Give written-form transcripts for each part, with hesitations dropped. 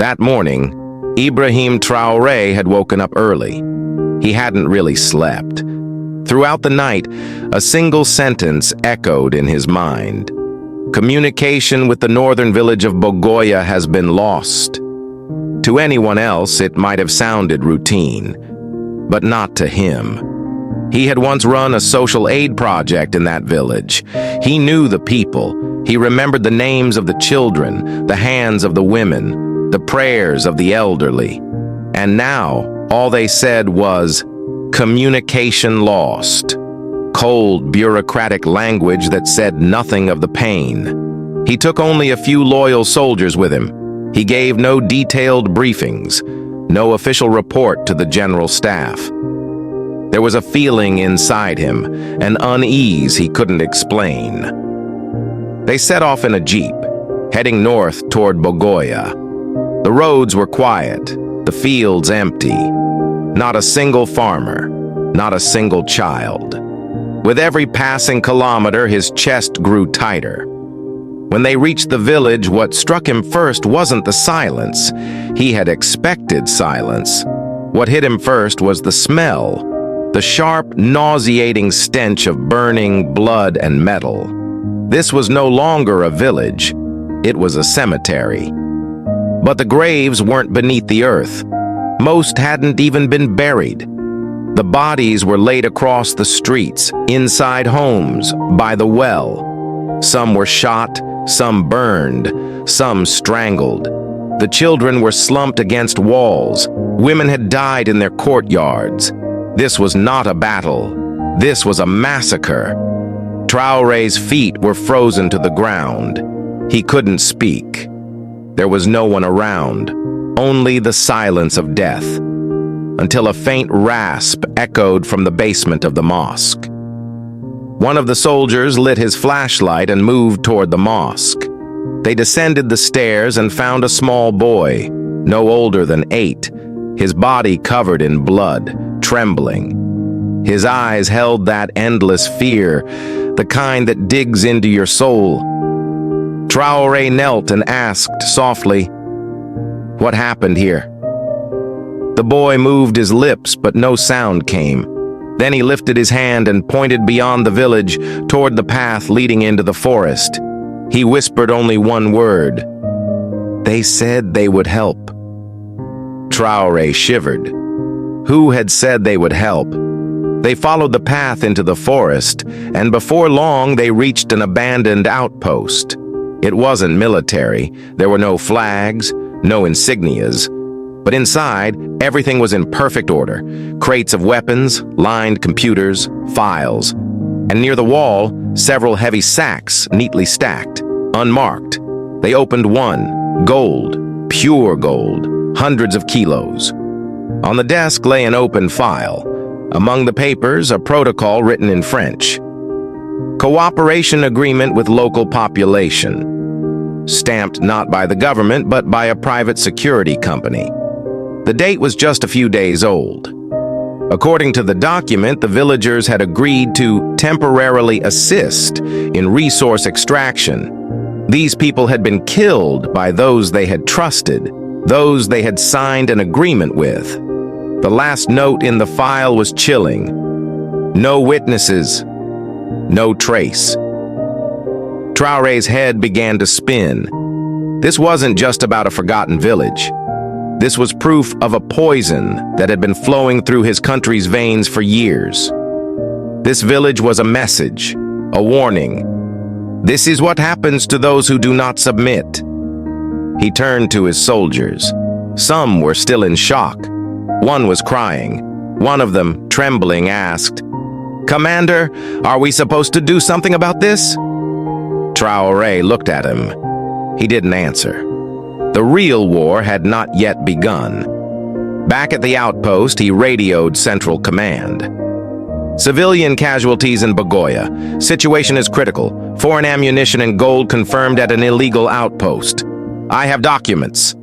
That morning, Ibrahim Traoré had woken up early. He hadn't really slept. Throughout the night, a single sentence echoed in his mind. Communication with the northern village of Bogoya has been lost. To anyone else, it might have sounded routine, but not to him. He had once run a social aid project in that village. He knew the people. He remembered the names of the children, the hands of the women, the prayers of the elderly. And now, all they said was, communication lost. Cold, bureaucratic language that said nothing of the pain. He took only a few loyal soldiers with him. He gave no detailed briefings, no official report to the general staff. There was a feeling inside him, an unease he couldn't explain. They set off in a jeep, heading north toward Bogoya. The roads were quiet, the fields empty. Not a single farmer, not a single child. With every passing kilometer, his chest grew tighter. When they reached the village, what struck him first wasn't the silence. He had expected silence. What hit him first was the smell, the sharp, nauseating stench of burning blood and metal. This was no longer a village. It was a cemetery. But the graves weren't beneath the earth. Most hadn't even been buried. The bodies were laid across the streets, inside homes, by the well. Some were shot, some burned, some strangled. The children were slumped against walls. Women had died in their courtyards. This was not a battle. This was a massacre. Traoré's feet were frozen to the ground. He couldn't speak. There was no one around, only the silence of death, until a faint rasp echoed from the basement of the mosque. One of the soldiers lit his flashlight and moved toward the mosque. They descended the stairs and found a small boy, no older than 8, his body covered in blood, trembling. His eyes held that endless fear, the kind that digs into your soul. Traoré knelt and asked softly, "What happened here?" The boy moved his lips, but no sound came. Then he lifted his hand and pointed beyond the village toward the path leading into the forest. He whispered only one word. "They said they would help." Traoré shivered. Who had said they would help? They followed the path into the forest, and before long they reached an abandoned outpost. It wasn't military. There were no flags, no insignias. But inside, everything was in perfect order. Crates of weapons, lined computers, files. And near the wall, several heavy sacks neatly stacked, unmarked. They opened one, gold, pure gold, hundreds of kilos. On the desk lay an open file. Among the papers, a protocol written in French. Cooperation agreement with local population. Stamped not by the government, but by a private security company. The date was just a few days old. According to the document, the villagers had agreed to temporarily assist in resource extraction. These people had been killed by those they had trusted, those they had signed an agreement with. The last note in the file was chilling. No witnesses, no trace. Traoré's head began to spin. This wasn't just about a forgotten village. This was proof of a poison that had been flowing through his country's veins for years. This village was a message, a warning. This is what happens to those who do not submit. He turned to his soldiers. Some were still in shock. One was crying. One of them, trembling, asked, "Commander, are we supposed to do something about this?" Traoré looked at him. He didn't answer. The real war had not yet begun. Back at the outpost, he radioed Central Command. "Civilian casualties in Bogoya. Situation is critical. Foreign ammunition and gold confirmed at an illegal outpost. I have documents."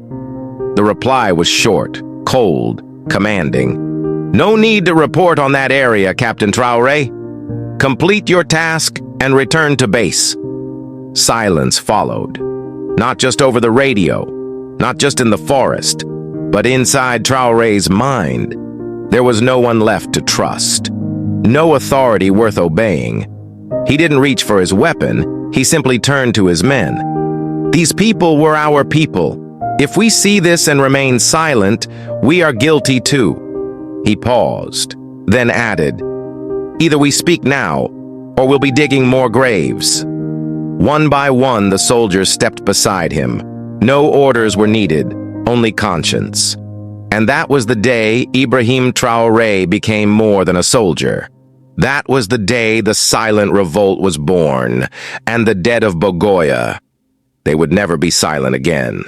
The reply was short, cold, commanding. "No need to report on that area, Captain Traoré. Complete your task and return to base." Silence followed. Not just over the radio, Not just in the forest, but inside Traoré's mind. There was no one left to trust. No authority worth obeying. He didn't reach for his weapon, he simply turned to his men. These people were our people. If we see this and remain silent, we are guilty too. He paused, then added, "Either we speak now, or we'll be digging more graves." One by one, the soldiers stepped beside him. No orders were needed, only conscience. And that was the day Ibrahim Traoré became more than a soldier. That was the day the silent revolt was born, and the dead of Bogoya. They would never be silent again.